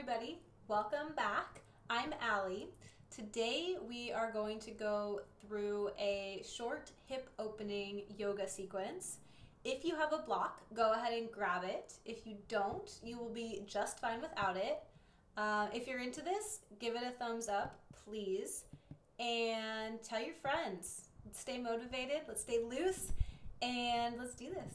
everybody. Welcome back. I'm Allie. Today we are going to go through a short hip opening yoga sequence. If you have a block, go ahead and grab it. If you don't, you will be just fine without it. If you're into this, give it a thumbs up, please. And tell your friends. Let's stay motivated, let's stay loose, and let's do this.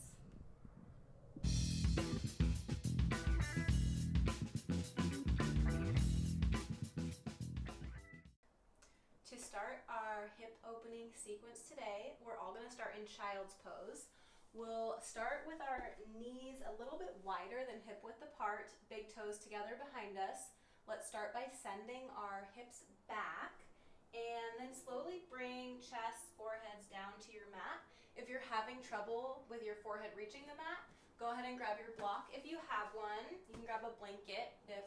To start our hip opening sequence today, we're all going to start in child's pose. We'll start with our knees a little bit wider than hip width apart, big toes together behind us. Let's start by sending our hips back and then slowly bring chest, foreheads down to your mat. If you're having trouble with your forehead reaching the mat, go ahead and grab your block. If you have one, you can grab a blanket if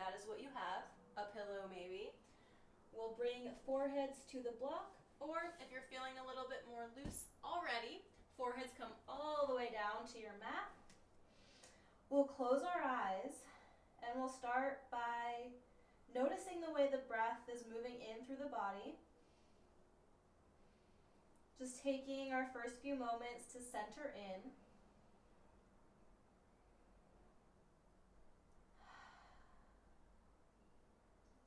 that is what you have, a pillow maybe. We'll bring foreheads to the block, or if you're feeling a little bit more loose already, foreheads come all the way down to your mat. We'll close our eyes and we'll start by noticing the way the breath is moving in through the body. Just taking our first few moments to center in.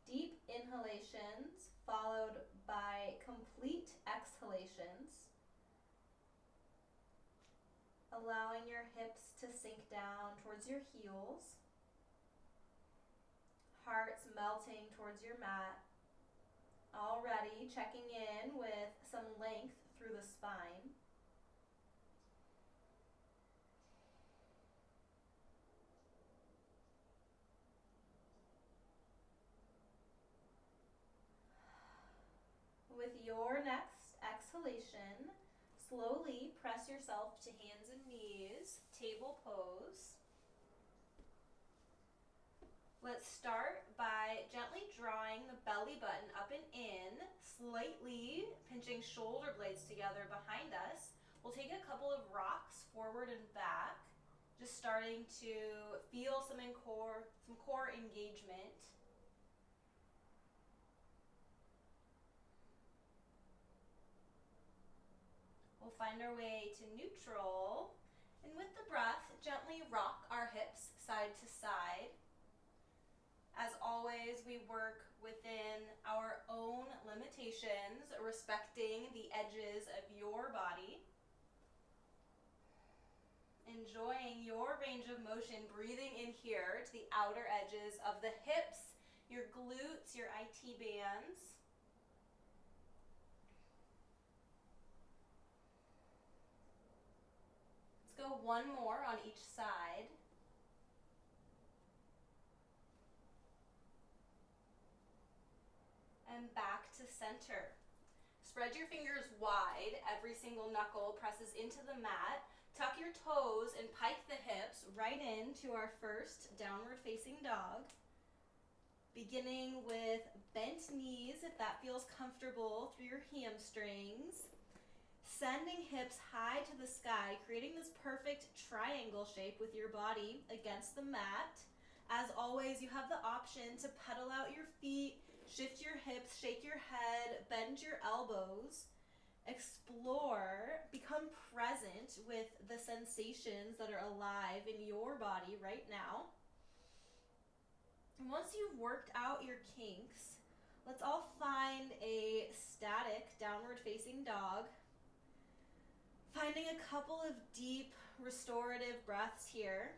Deep inhalations followed by complete exhalations, allowing your hips to sink down towards your heels, hearts melting towards your mat, already checking in with some length through the spine. With your next exhalation, slowly press yourself to hands and knees, table pose. Let's start by gently drawing the belly button up and in, slightly pinching shoulder blades together behind us. We'll take a couple of rocks forward and back, just starting to feel some core engagement. We'll find our way to neutral, and with the breath, gently rock our hips side to side. As always, we work within our own limitations, respecting the edges of your body. Enjoying your range of motion, breathing in here to the outer edges of the hips, your glutes, your IT bands. Let's go one more on each side. And back to center. Spread your fingers wide. Every single knuckle presses into the mat. Tuck your toes and pike the hips right into our first downward facing dog. Beginning with bent knees, if that feels comfortable, through your hamstrings. Sending hips high to the sky, creating this perfect triangle shape with your body against the mat. As always, you have the option to pedal out your feet, shift your hips, shake your head, bend your elbows. Explore, become present with the sensations that are alive in your body right now. And once you've worked out your kinks, let's all find a static downward facing dog. Finding a couple of deep restorative breaths here.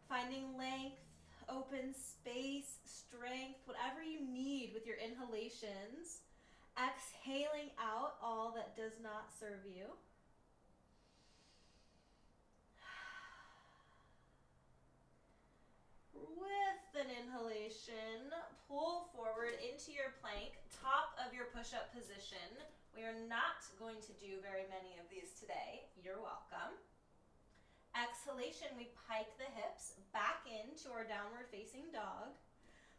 Finding length, open space, strength, whatever you need with your inhalations. Exhaling out all that does not serve you. With an inhalation, pull forward into your plank, top of your push-up position. We are not going to do very many of these today. You're welcome. Exhalation, we pike the hips back into our downward facing dog.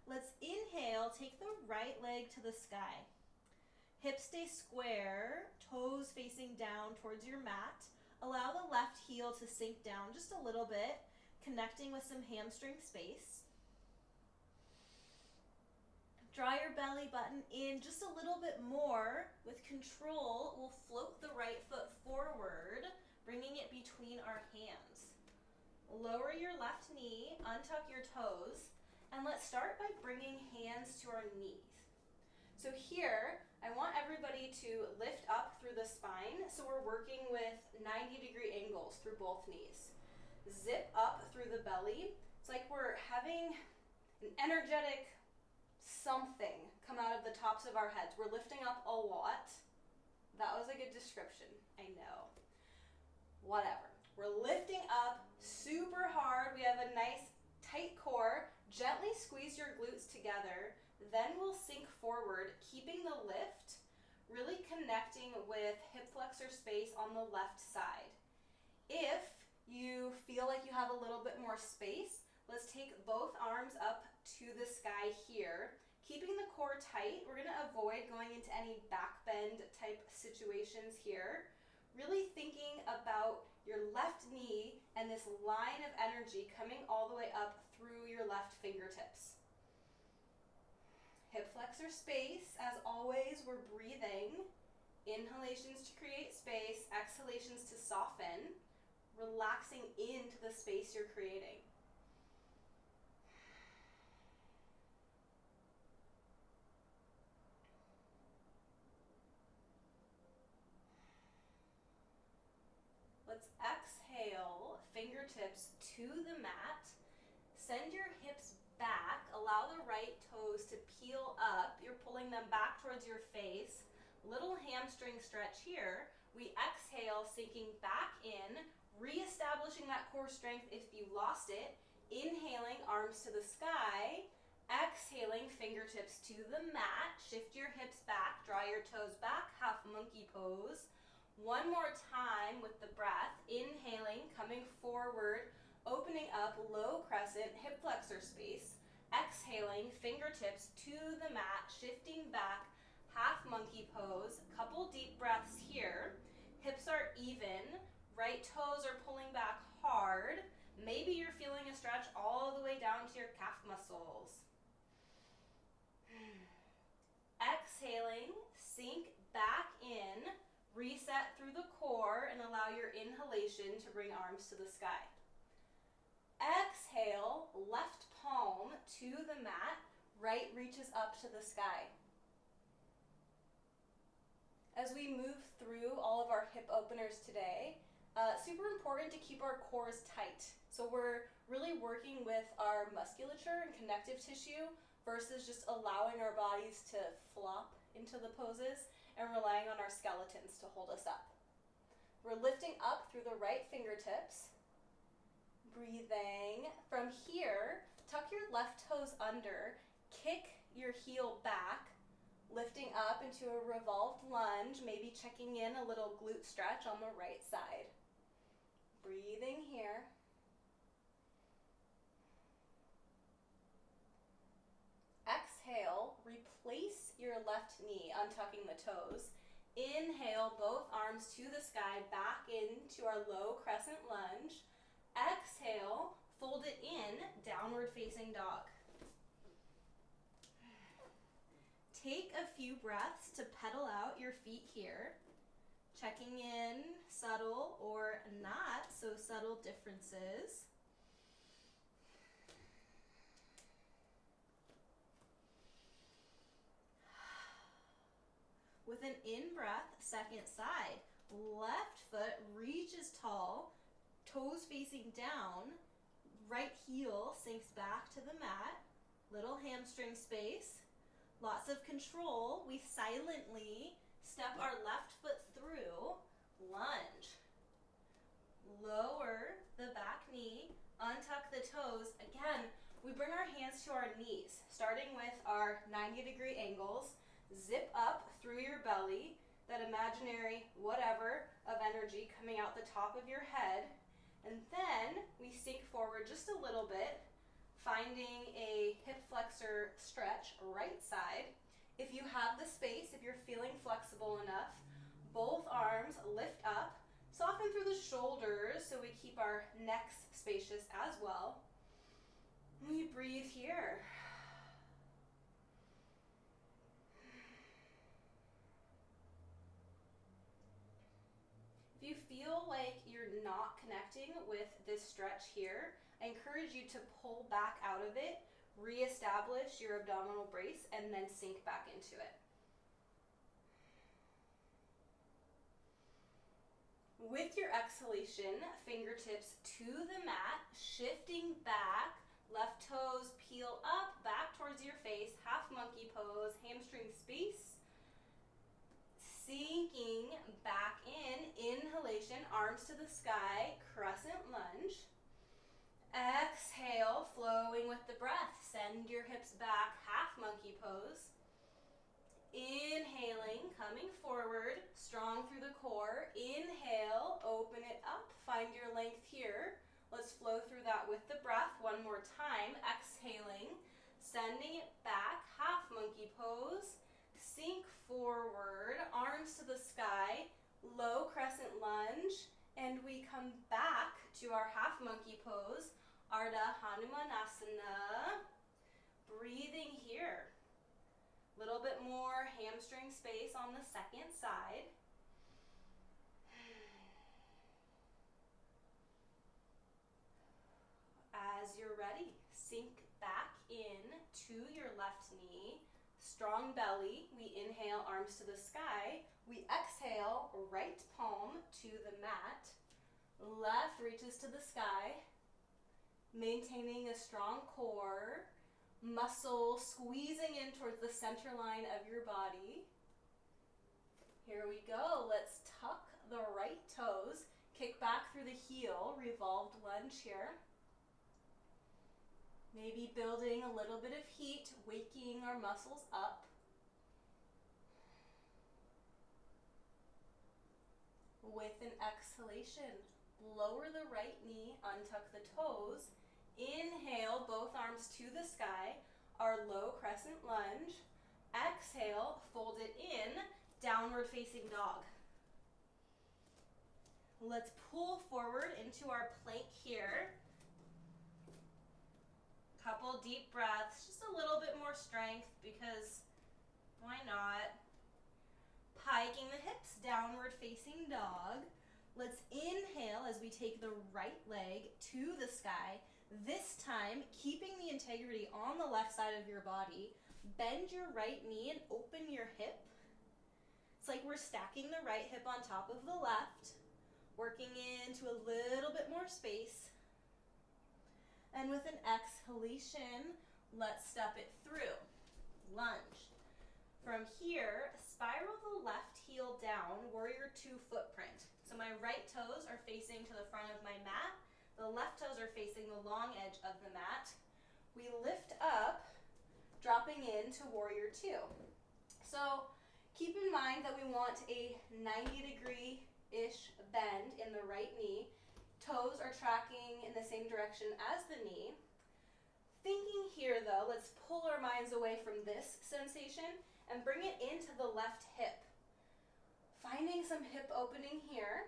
Let's inhale, take the right leg to the sky. Hips stay square, toes facing down towards your mat. Allow the left heel to sink down just a little bit. connecting with some hamstring space. Draw your belly button in just a little bit more. With control, we'll float the right foot forward, bringing it between our hands. Lower your left knee, untuck your toes, and let's start by bringing hands to our knees. So here, I want everybody to lift up through the spine, so we're working with 90-degree angles through both knees. Zip up through the belly. It's like we're having an energetic something come out of the tops of our heads. We're lifting up a lot. That was a good description, I know. Whatever. We're lifting up super hard. We have a nice tight core. Gently squeeze your glutes together. Then we'll sink forward, keeping the lift, really connecting with hip flexor space on the left side. If you feel like you have a little bit more space, let's take both arms up to the sky here. Keeping the core tight, we're going to avoid going into any back bend type situations here. Really thinking about your left knee and this line of energy coming all the way up through your left fingertips. Hip flexor space, as always, we're breathing. Inhalations to create space, exhalations to soften, relaxing into the space you're creating. Let's exhale, fingertips to the mat. Send your hips back. Allow the right toes to peel up. You're pulling them back towards your face. Little hamstring stretch here. We exhale, sinking back in, reestablishing that core strength if you lost it. Inhaling, arms to the sky. Exhaling, fingertips to the mat. Shift your hips back, draw your toes back, half monkey pose. One more time with the breath. Inhaling, coming forward, opening up, low crescent, hip flexor space. Exhaling, fingertips to the mat, shifting back, half monkey pose. Couple deep breaths here. Hips are even, right toes are pulling back hard. Maybe you're feeling a stretch all the way down to your calf muscles. Exhaling, sink back in, reset through the core, and allow your inhalation to bring arms to the sky. Exhale, left palm to the mat, right reaches up to the sky. As we move through all of our hip openers today, super important to keep our cores tight. So we're really working with our musculature and connective tissue versus just allowing our bodies to flop into the poses and relying on our skeletons to hold us up. We're lifting up through the right fingertips. Breathing. From here, tuck your left toes under, kick your heel back, lifting up into a revolved lunge, maybe checking in a little glute stretch on the right side. Breathing here. Exhale, replace your left knee, untucking the toes. Inhale, both arms to the sky, back into our low crescent lunge. Exhale, fold it in, downward facing dog. Take a few breaths to pedal out your feet here, checking in subtle or not so subtle differences. With an in-breath, second side. Left foot reaches tall, toes facing down, right heel sinks back to the mat, little hamstring space, lots of control. We silently step our left foot through, lunge. Lower the back knee, untuck the toes. Again, we bring our hands to our knees, starting with our 90-degree angles. Zip up through your belly, that imaginary whatever of energy coming out the top of your head. And then we sink forward just a little bit, finding a hip flexor stretch right side. If you have the space, if you're feeling flexible enough, both arms lift up, Soften through the shoulders so we keep our necks spacious as well. We breathe here. If you feel like you're not connecting with this stretch here, I encourage you to pull back out of it, reestablish your abdominal brace, and then sink back into it. With your exhalation, fingertips to the mat, shifting back, left toes peel up, back towards your face, half monkey pose, hamstring space. Sinking back in, inhalation, arms to the sky, crescent lunge. Exhale, flowing with the breath. Send your hips back, half monkey pose. Inhaling, coming forward, strong through the core. Inhale, open it up, find your length here. Let's flow through that with the breath one more time. Exhaling, sending it back, half monkey pose. Sink forward, arms to the sky, low crescent lunge, and we come back to our half monkey pose, Ardha Hanumanasana. Breathing here. Little bit more hamstring space on the second side. As you're ready, sink back in to your left knee. Strong belly. We inhale, arms to the sky. We exhale, right palm to the mat. Left reaches to the sky. Maintaining a strong core. Muscle squeezing in towards the center line of your body. Here we go. Let's tuck the right toes. Kick back through the heel. Revolved lunge here. Maybe building a little bit of heat, waking our muscles up. With an exhalation, lower the right knee, untuck the toes. Inhale, both arms to the sky, our low crescent lunge. Exhale, fold it in, downward facing dog. Let's pull forward into our plank here. Couple deep breaths, just a little bit more strength because why not? Piking the hips, downward facing dog. Let's inhale as we take the right leg to the sky. This time, keeping the integrity on the left side of your body. Bend your right knee and open your hip. It's like we're stacking the right hip on top of the left, working into a little bit more space. And with an exhalation, let's step it through. Lunge. From here, spiral the left heel down, warrior two footprint. So my right toes are facing to the front of my mat. The left toes are facing the long edge of the mat. We lift up, dropping into warrior two. So keep in mind that we want a 90-degree-ish bend in the right knee. Toes are tracking in the same direction as the knee. Thinking here though, let's pull our minds away from this sensation and bring it into the left hip. Finding some hip opening here.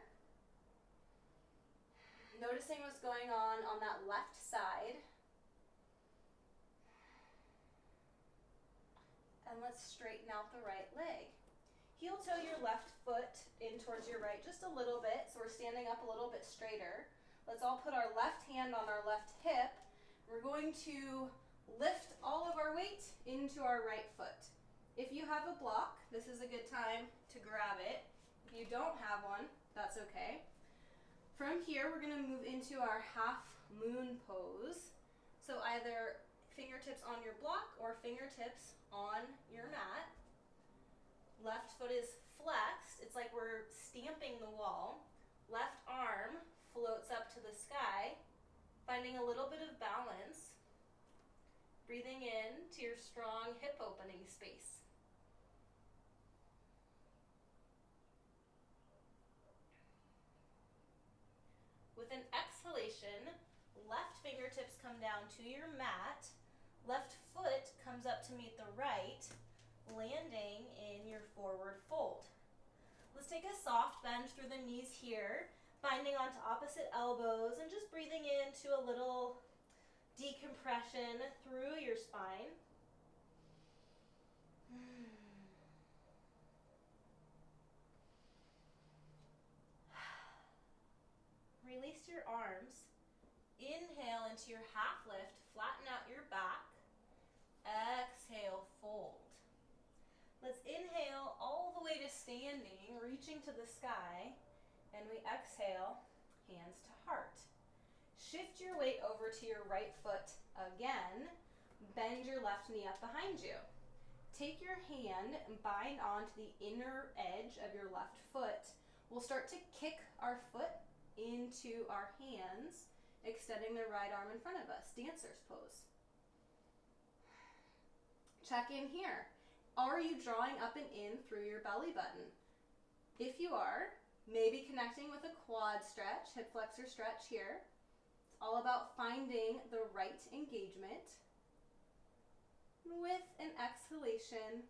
Noticing what's going on that left side. And let's straighten out the right leg. Heel toe your left foot in towards your right just a little bit, so we're standing up a little bit straighter. Let's all put our left hand on our left hip. We're going to lift all of our weight into our right foot. If you have a block, this is a good time to grab it. If you don't have one, that's okay. From here, we're going to move into our half moon pose. So either fingertips on your block or fingertips on your mat. Left foot is flexed. It's like we're stamping the wall. Left arm floats up to the sky, finding a little bit of balance. Breathing in to your strong hip opening space. With an exhalation, left fingertips come down to your mat. Left foot comes up to meet the right, landing in your forward fold. Let's take a soft bend through the knees here. Binding onto opposite elbows and just breathing into a little decompression through your spine. Release your arms. Inhale into your half lift, flatten out your back. Exhale, fold. Let's inhale all the way to standing, reaching to the sky, and we exhale, hands to heart. Shift your weight over to your right foot again. Bend your left knee up behind you. Take your hand and bind onto the inner edge of your left foot. We'll start to kick our foot into our hands, extending the right arm in front of us, dancer's pose. Check in here. Are you drawing up and in through your belly button? If you are, maybe connecting with a quad stretch, hip flexor stretch here. It's all about finding the right engagement. With an exhalation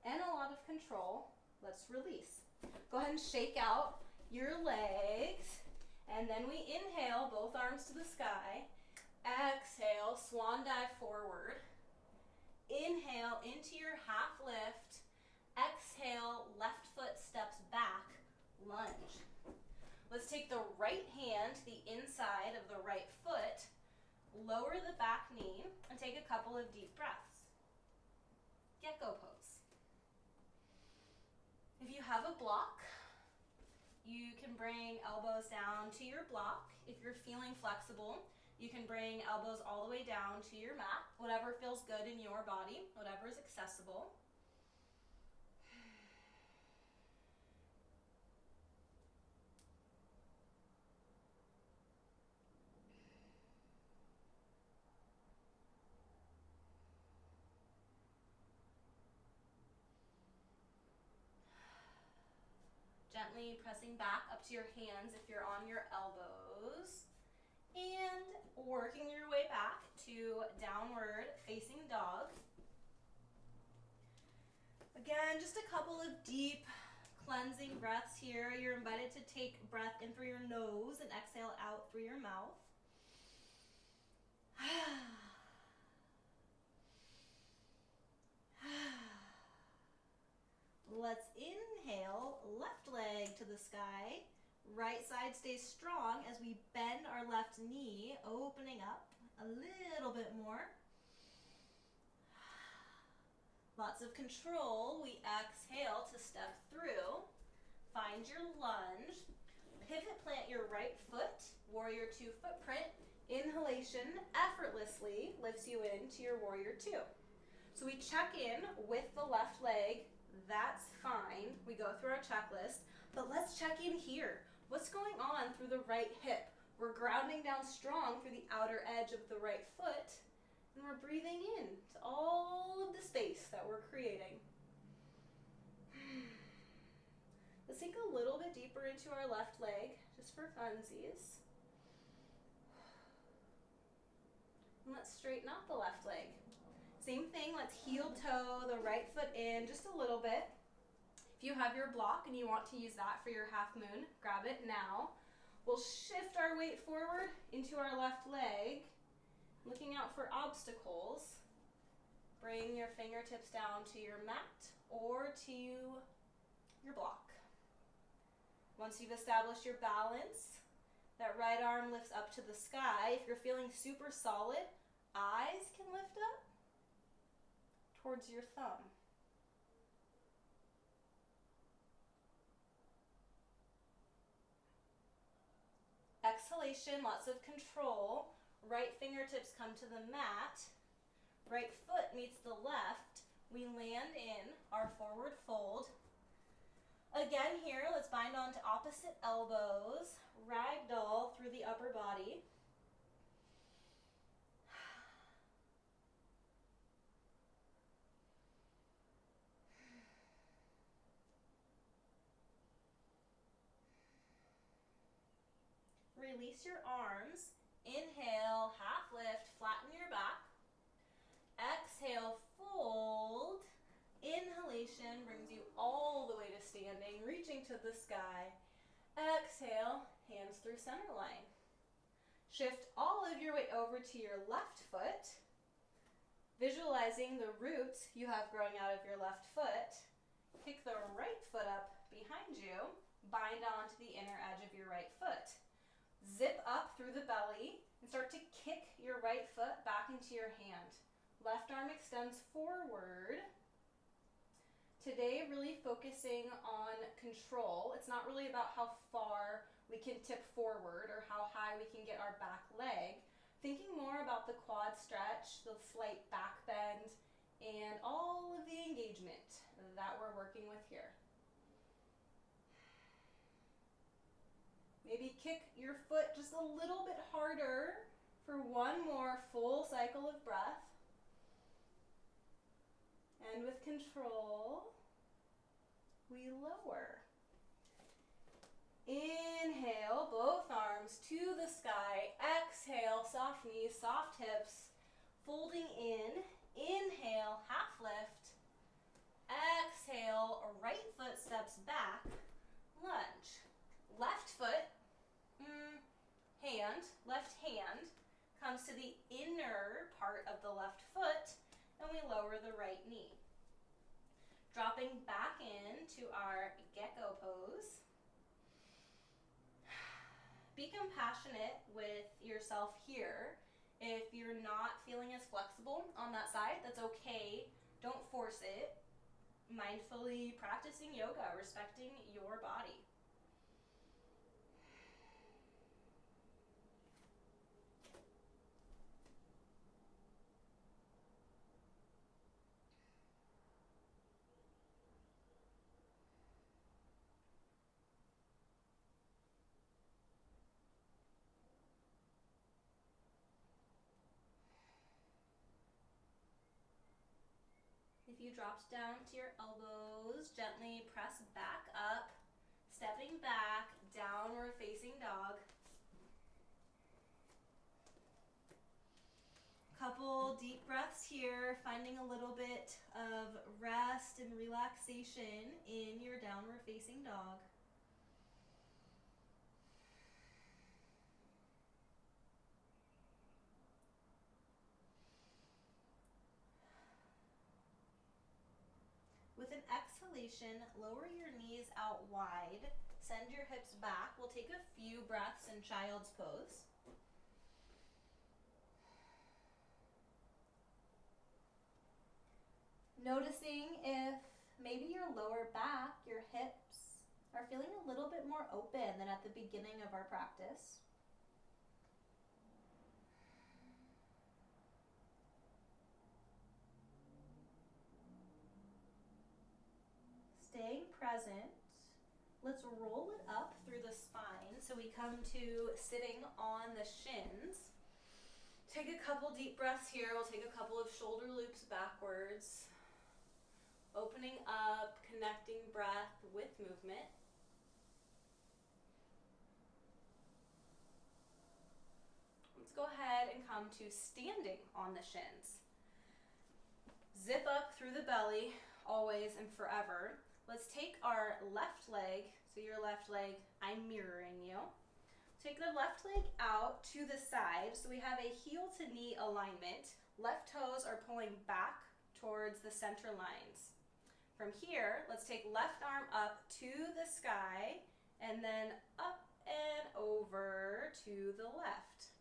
and a lot of control, let's release. Go ahead and shake out your legs, and then we inhale, both arms to the sky. Exhale, swan dive forward. Inhale into your half lift. Exhale, left foot steps back, lunge. Let's take the right hand to the inside of the right foot, lower the back knee, and take a couple of deep breaths. Gecko pose. If you have a block, you can bring elbows down to your block. If you're feeling flexible, you can bring elbows all the way down to your mat, whatever feels good in your body, whatever is accessible. Gently pressing back up to your hands if you're on your elbows. And working your way back to downward facing dog. Again, just a couple of deep cleansing breaths here. You're invited to take breath in through your nose and exhale out through your mouth. Let's inhale, left leg to the sky. Right side stays strong as we bend our left knee, opening up a little bit more. Lots of control. We exhale to step through. Find your lunge. Pivot plant your right foot, warrior two footprint. Inhalation effortlessly lifts you into your warrior two. So we check in with the left leg. That's fine. We go through our checklist, but let's check in here. What's going on through the right hip? We're grounding down strong through the outer edge of the right foot, and we're breathing in to all of the space that we're creating. Let's sink a little bit deeper into our left leg, just for funsies. And let's straighten out the left leg. Same thing, let's heel toe the right foot in just a little bit. If you have your block and you want to use that for your half moon, grab it now. We'll shift our weight forward into our left leg, looking out for obstacles. Bring your fingertips down to your mat or to your block. Once you've established your balance, that right arm lifts up to the sky. If you're feeling super solid, eyes can lift up towards your thumb. Exhalation, lots of control. Right fingertips come to the mat. Right foot meets the left. We land in our forward fold. Again here, let's bind onto opposite elbows. Ragdoll through the upper body. Release your arms. Inhale, half lift, flatten your back. Exhale, fold. Inhalation brings you all the way to standing, reaching to the sky. Exhale, hands through center line. Shift all of your weight over to your left foot, visualizing the roots you have growing out of your left foot. Kick the right foot up behind you, bind onto the inner edge of your right foot. Zip up through the belly and start to kick your right foot back into your hand. Left arm extends forward. Today, really focusing on control. It's not really about how far we can tip forward or how high we can get our back leg. Thinking more about the quad stretch, the slight back bend, and all of the engagement that we're working with here. Maybe kick your foot just a little bit harder for one more full cycle of breath. And with control, we lower. Inhale, both arms to the sky. Exhale, soft knees, soft hips, folding in. Inhale, half lift. Exhale, right foot steps back, lunge. Left foot, left hand comes to the inner part of the left foot, and we lower the right knee. Dropping back into our gecko pose. Be compassionate with yourself here. If you're not feeling as flexible on that side, that's okay. Don't force it. Mindfully practicing yoga, respecting your body. If you dropped down to your elbows, gently press back up, stepping back, downward facing dog. Couple deep breaths here, finding a little bit of rest and relaxation in your downward facing dog. With an exhalation, lower your knees out wide, send your hips back. We'll take a few breaths in child's pose. Noticing if maybe your lower back, your hips, are feeling a little bit more open than at the beginning of our practice. Staying present, let's roll it up through the spine so we come to sitting on the shins. Take a couple deep breaths here. We'll take a couple of shoulder loops backwards. Opening up, connecting breath with movement. Let's go ahead and come to standing on the shins. Zip up through the belly, always and forever. Let's take our left leg, so your left leg, I'm mirroring you. Take the left leg out to the side, so we have a heel to knee alignment. Left toes are pulling back towards the center lines. From here, let's take left arm up to the sky, and then up and over to the left.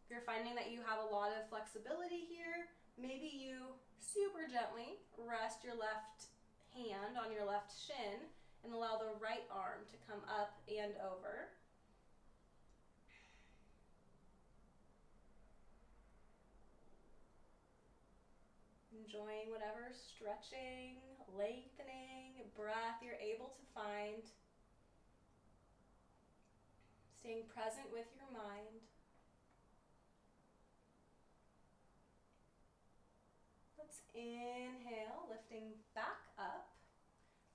If you're finding that you have a lot of flexibility here, maybe you super gently rest your left hand on your left shin and allow the right arm to come up and over. Enjoying whatever stretching, lengthening breath you're able to find. Staying present with your mind. Let's inhale, lifting back up.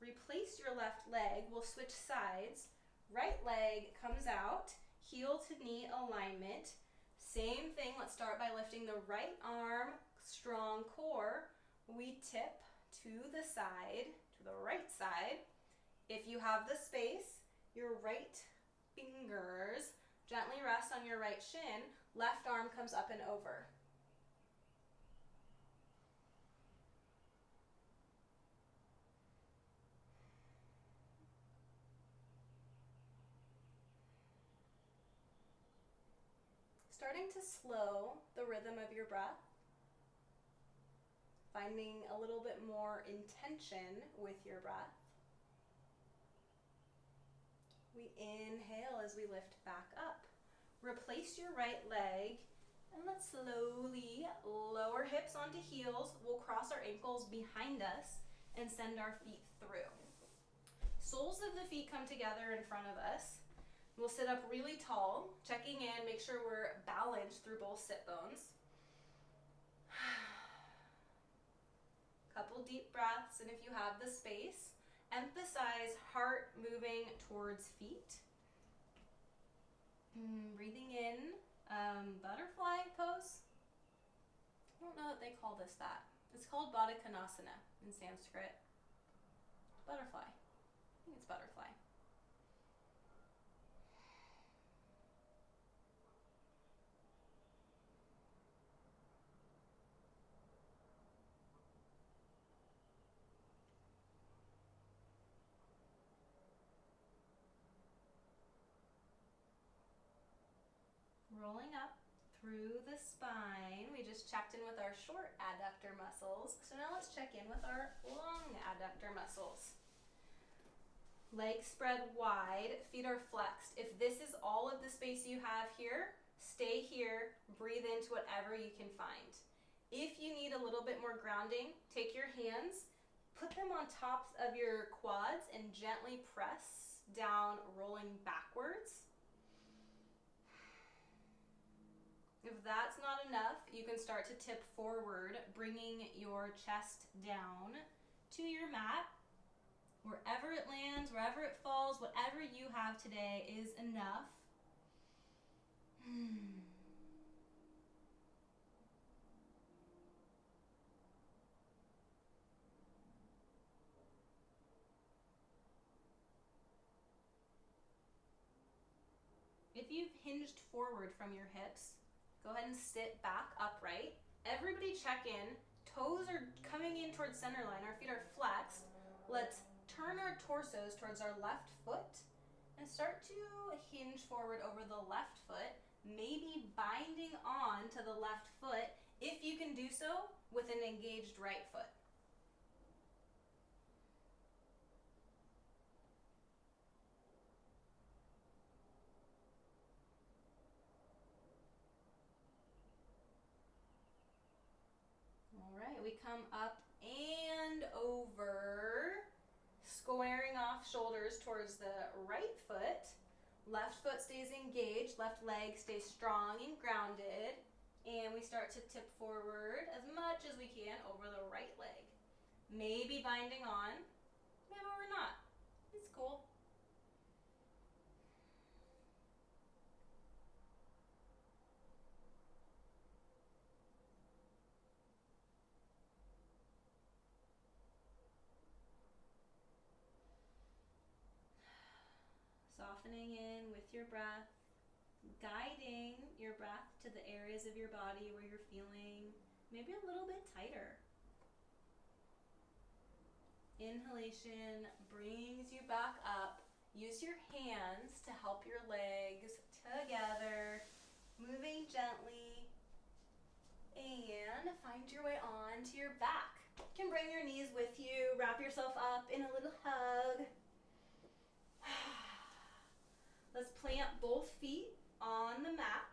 Replace your left leg. We'll switch sides. Right leg comes out, heel to knee alignment. Same thing, let's start by lifting the right arm, strong core. We tip to the side, to the right side. If you have the space, Your right fingers gently rest on your right shin. Left arm comes up and over. Starting to slow the rhythm of your breath. Finding a little bit more intention with your breath. We inhale as we lift back up. Replace your right leg and let's slowly lower hips onto heels. We'll cross our ankles behind us and send our feet through. Soles of the feet come together in front of us. We'll sit up really tall, checking in, make sure we're balanced through both sit bones. Couple deep breaths, and if you have the space, emphasize heart moving towards feet. Breathing in, butterfly pose. I don't know that they call this that. It's called Baddha Konasana in Sanskrit. Butterfly. I think it's butterfly. Rolling up through the spine. We just checked in with our short adductor muscles. So now let's check in with our long adductor muscles. Legs spread wide, feet are flexed. If this is all of the space you have here, stay here, breathe into whatever you can find. If you need a little bit more grounding, take your hands, put them on tops of your quads and gently press down, rolling backwards. If that's not enough, you can start to tip forward, bringing your chest down to your mat. Wherever it lands, wherever it falls, whatever you have today is enough. If you've hinged forward from your hips, go ahead and sit back upright. Everybody check in. Toes are coming in towards center line. Our feet are flexed. Let's turn our torsos towards our left foot and start to hinge forward over the left foot, maybe binding on to the left foot if you can do so with an engaged right foot. All right, we come up and over, squaring off shoulders towards the right foot. Left foot stays engaged, left leg stays strong and grounded. And we start to tip forward as much as we can over the right leg. Maybe binding on, maybe we're not. It's cool. Softening in with your breath, guiding your breath to the areas of your body where you're feeling maybe a little bit tighter. Inhalation brings you back up. Use your hands to help your legs together, moving gently, and find your way onto your back. You can bring your knees with you, wrap yourself up in a little hug. Let's plant both feet on the mat,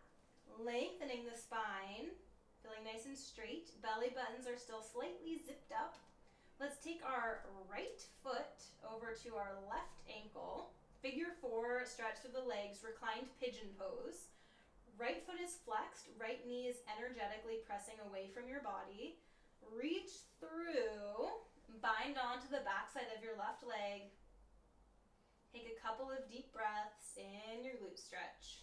lengthening the spine, feeling nice and straight. Belly buttons are still slightly zipped up. Let's take our right foot over to our left ankle. Figure 4, stretch through the legs, reclined pigeon pose. Right foot is flexed, right knee is energetically pressing away from your body. Reach through, bind onto the backside of your left leg. Take a couple of deep breaths in your glute stretch.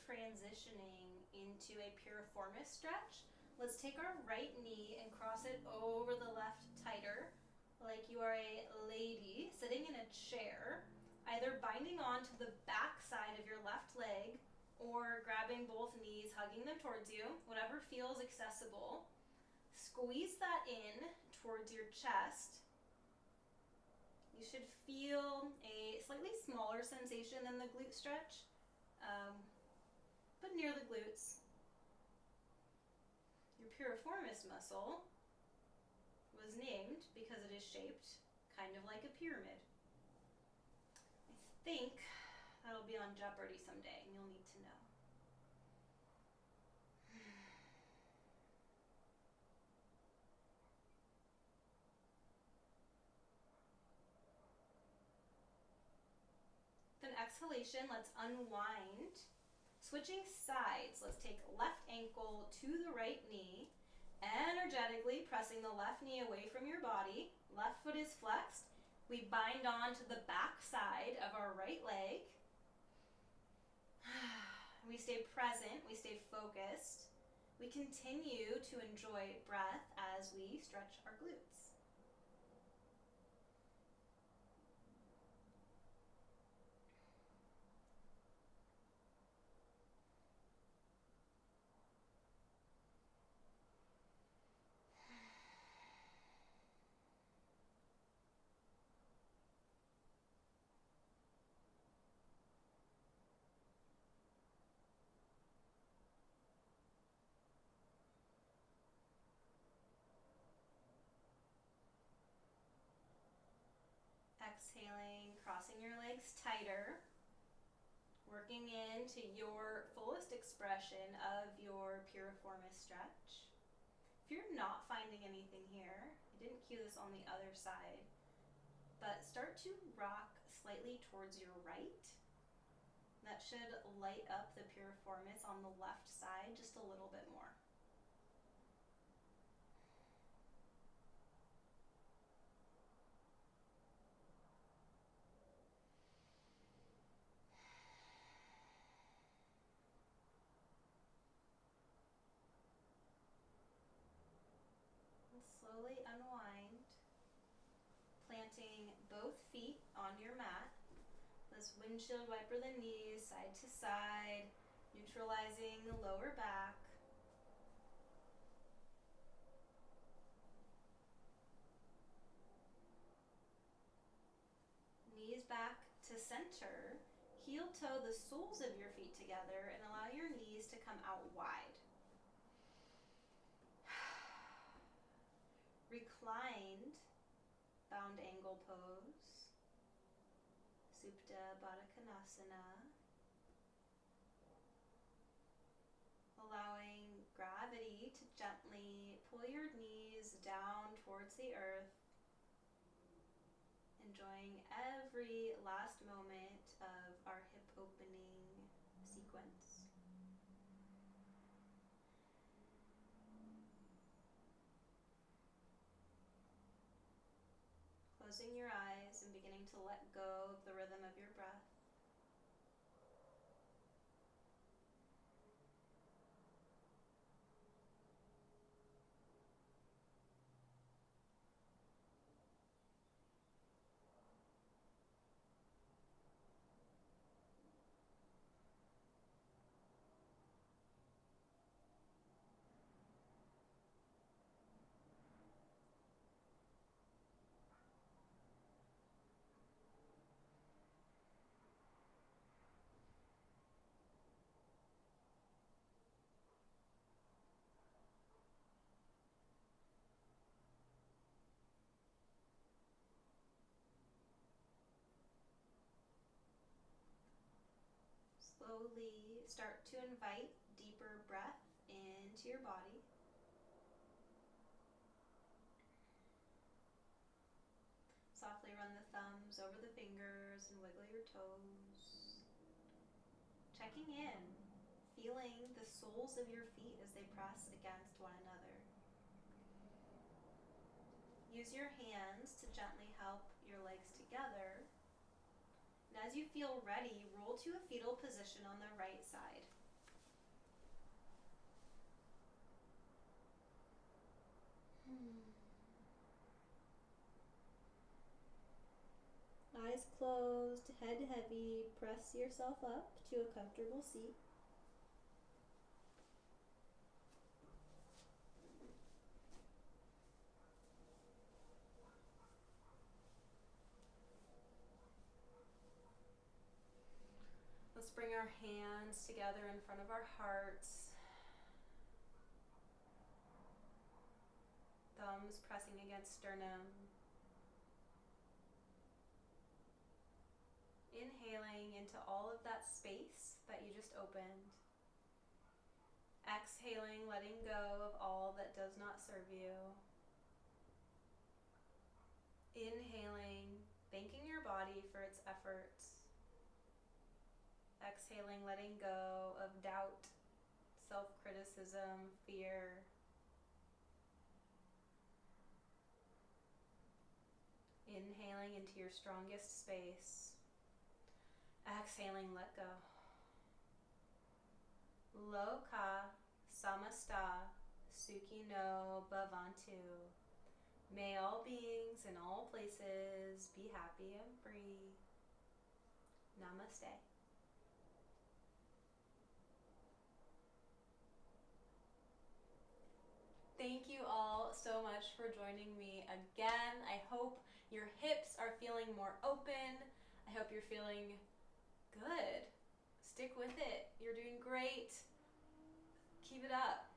transitioning into a piriformis stretch. Let's take our right knee and cross it over the left tighter, like you are a lady sitting in a chair, either binding on to the back side of your left leg or grabbing both knees, hugging them towards you, whatever feels accessible. Squeeze that in towards your chest. You should feel a slightly smaller sensation than the glute stretch, but near the glutes. Your piriformis muscle was named because it is shaped kind of like a pyramid. I think that'll be on Jeopardy someday, and you'll need to know. Then exhalation, let's unwind. Switching sides, let's take left ankle to the right knee, energetically pressing the left knee away from your body. Left foot is flexed. We bind on to the back side of our right leg. We stay present, we stay focused. We continue to enjoy breath as we stretch our glutes. Exhaling, crossing your legs tighter, working into your fullest expression of your piriformis stretch. If you're not finding anything here, I didn't cue this on the other side, but start to rock slightly towards your right. That should light up the piriformis on the left side just a little bit more. Slowly unwind, planting both feet on your mat. Let's windshield wiper the knees side to side, neutralizing the lower back. Knees back to center. Heel toe the soles of your feet together and allow your knees to come out wide. Reclined bound angle pose, Supta Baddha Konasana, allowing gravity to gently pull your knees down towards the earth, enjoying every last moment of our hip opening sequence. Closing your eyes and beginning to let go of the rhythm of your breath. Slowly start to invite deeper breath into your body. Softly run the thumbs over the fingers and wiggle your toes. Checking in, feeling the soles of your feet as they press against one another. Use your hands to gently help your legs together. And as you feel ready, roll to a fetal position on the right side. eyes closed, head heavy, press yourself up to a comfortable seat. Let's bring our hands together in front of our hearts. Thumbs pressing against sternum. Inhaling into all of that space that you just opened. Exhaling, letting go of all that does not serve you. Inhaling, thanking your body for its efforts. Exhaling, letting go of doubt, self-criticism, fear. Inhaling into your strongest space. Exhaling, let go. Loka samasta sukhi no bhavantu. May all beings in all places be happy and free. Namaste. Thank you all so much for joining me again. I hope your hips are feeling more open. I hope you're feeling good. Stick with it. You're doing great. Keep it up.